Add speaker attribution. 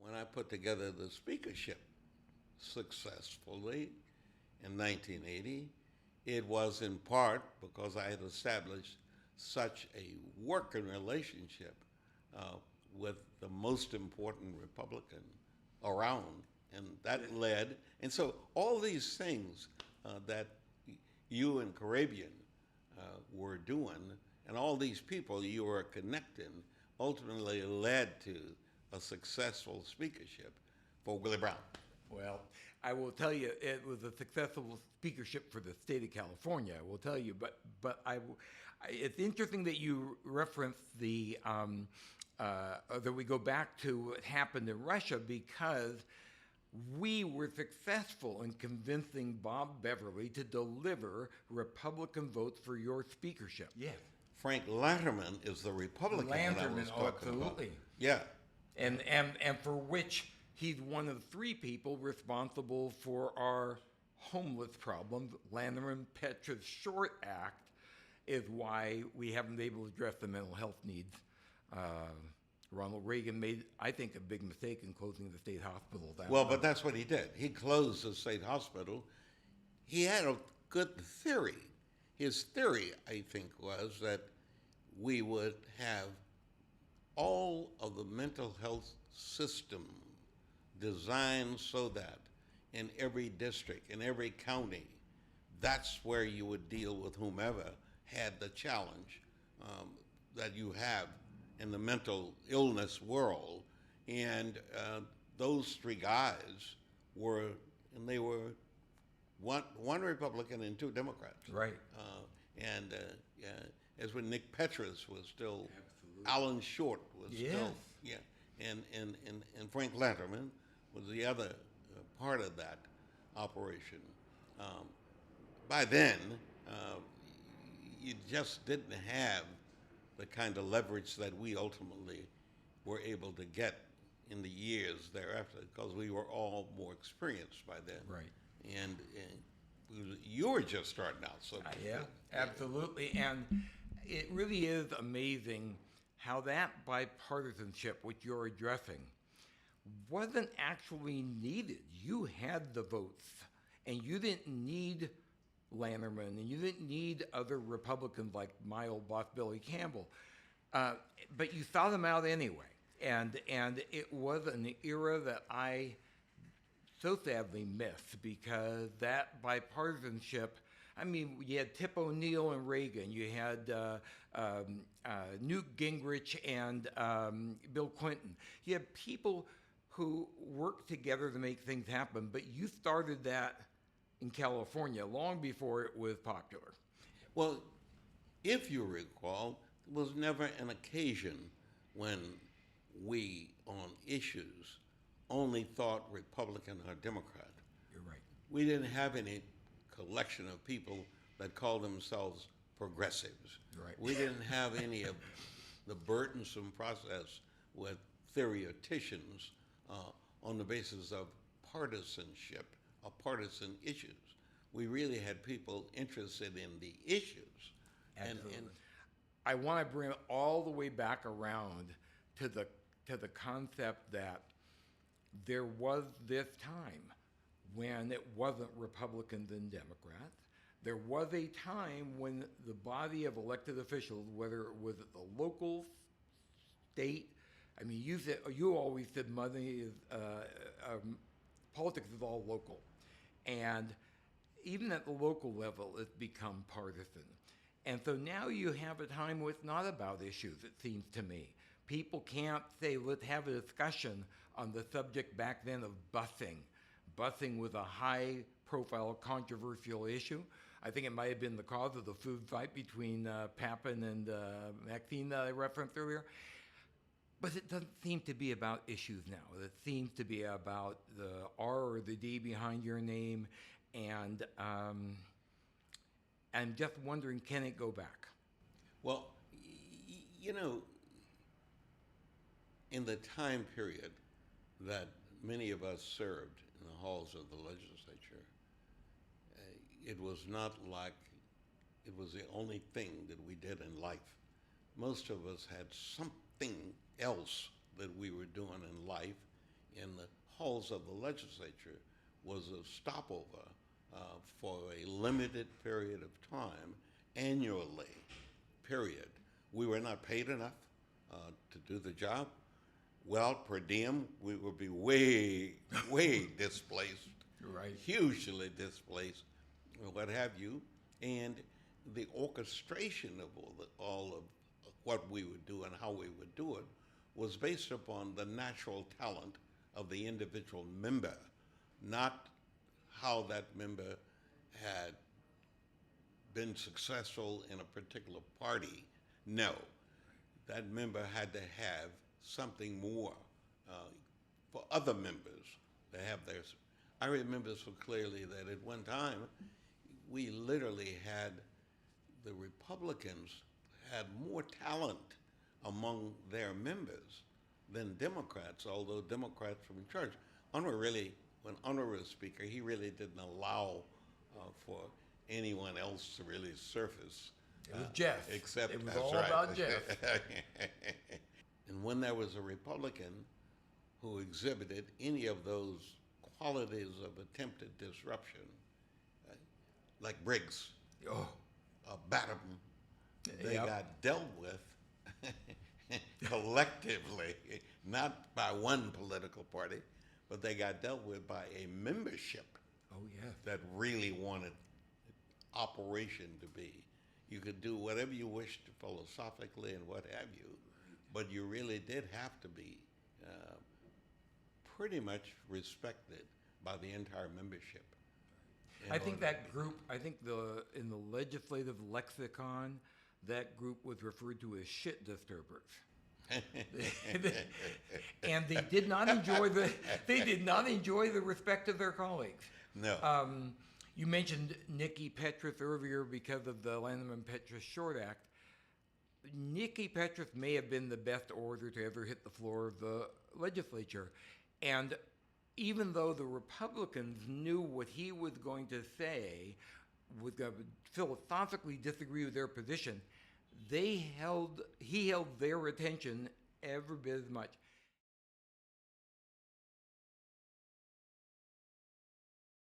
Speaker 1: when I put together the speakership successfully in 1980, it was in part because I had established such a working relationship uh, with the most important Republican around, and that led. And so all these things that you and Caribbean were doing, and all these people you were connecting, ultimately led to a successful speakership for Willie Brown.
Speaker 2: Well, I will tell you, it was a successful speakership for the state of California. I will tell you, but it's interesting that you referenced that we go back to what happened in Russia, because we were successful in convincing Bob Beverly to deliver Republican votes for your speakership.
Speaker 3: Yes.
Speaker 1: Frank Lanterman is the Republican that I was talking
Speaker 2: absolutely.
Speaker 1: about. Yeah.
Speaker 2: And for which he's one of three people responsible for our homeless problem. Lanterman Petra's Short Act is why we haven't been able to address the mental health needs. Ronald Reagan made, I think, a big mistake in closing the state hospital down.
Speaker 1: Well, but that's what he did. He closed the state hospital. He had a good theory. His theory, I think, was that we would have all of the mental health system designed so that in every district, in every county, that's where you would deal with whomever had the challenge that you have in the mental illness world. And those three guys were, and they were one Republican and two Democrats.
Speaker 2: Right.
Speaker 1: As when Nick Petras was still, Alan Short was still, and Frank Lanterman was the other part of that operation. By then, you just didn't have the kind of leverage that we ultimately were able to get in the years thereafter, because we were all more experienced by then.
Speaker 2: Right.
Speaker 1: And you were just starting out, so
Speaker 2: yeah, absolutely. And it really is amazing how that bipartisanship, which you're addressing, wasn't actually needed. You had the votes, and you didn't need Lanterman, and you didn't need other Republicans like my old boss Billy Campbell, but you saw them out anyway. And it was an era that I so sadly missed, because that bipartisanship, I mean, you had Tip O'Neill and Reagan, you had Newt Gingrich and Bill Clinton. You had people who worked together to make things happen, but you started that in California long before it was popular.
Speaker 1: Well, if you recall, there was never an occasion when we, on issues, only thought Republican or Democrat.
Speaker 2: You're right.
Speaker 1: We didn't have any collection of people that called themselves progressives.
Speaker 2: Right.
Speaker 1: We didn't have any of the burdensome process with theoreticians on the basis of partisanship or partisan issues. We really had people interested in the issues.
Speaker 2: Absolutely. And I want to bring it all the way back around to the concept that there was this time when it wasn't Republicans and Democrats. There was a time when the body of elected officials, whether it was at the local, state, I mean, you always said money is, politics is all local. And even at the local level, it's become partisan. And so now you have a time where it's not about issues, it seems to me. People can't say, let's have a discussion on the subject back then of busing. Busing was a high-profile, controversial issue. I think it might have been the cause of the food fight between Papin and Maxine that I referenced earlier. But it doesn't seem to be about issues now. It seems to be about the R or the D behind your name, and I'm just wondering, can it go back?
Speaker 1: Well, you know, in the time period that many of us served in the halls of the legislature, it was not like it was the only thing that we did in life. Most of us had something else that we were doing in life, in the halls of the legislature was a stopover for a limited period of time, annually, period. We were not paid enough to do the job. Well, per diem, we would be way, way displaced,
Speaker 2: Right.
Speaker 1: hugely displaced, or what have you. And the orchestration of all of what we would do and how we would do it was based upon the natural talent of the individual member, not how that member had been successful in a particular party. No, that member had to have something more for other members to have theirs. I remember so clearly that at one time, we literally had the Republicans had more talent among their members than Democrats, although Democrats were in charge. When Unruh was Speaker, he really didn't allow for anyone else to really surface.
Speaker 2: It was Jeff.
Speaker 1: Except
Speaker 2: it was
Speaker 1: that's
Speaker 2: all
Speaker 1: right.
Speaker 2: about Jeff.
Speaker 1: And when there was a Republican who exhibited any of those qualities of attempted disruption, like Briggs, Batum, they
Speaker 2: Yep.
Speaker 1: got dealt with collectively, not by one political party, but they got dealt with by a membership
Speaker 2: Oh, yeah.
Speaker 1: that really wanted operation to be. You could do whatever you wished philosophically and what have you, but you really did have to be pretty much respected by the entire membership.
Speaker 2: I think that group, in the legislative lexicon, that group was referred to as shit disturbers. And they did not enjoy the respect of their colleagues.
Speaker 1: No.
Speaker 2: You mentioned Nicky Petrus earlier because of the Landman-Petrus Short Act. Nicky Petrus may have been the best orator to ever hit the floor of the legislature. And even though the Republicans knew what he was going to say, was going to philosophically disagree with their position, he held their attention every bit as much.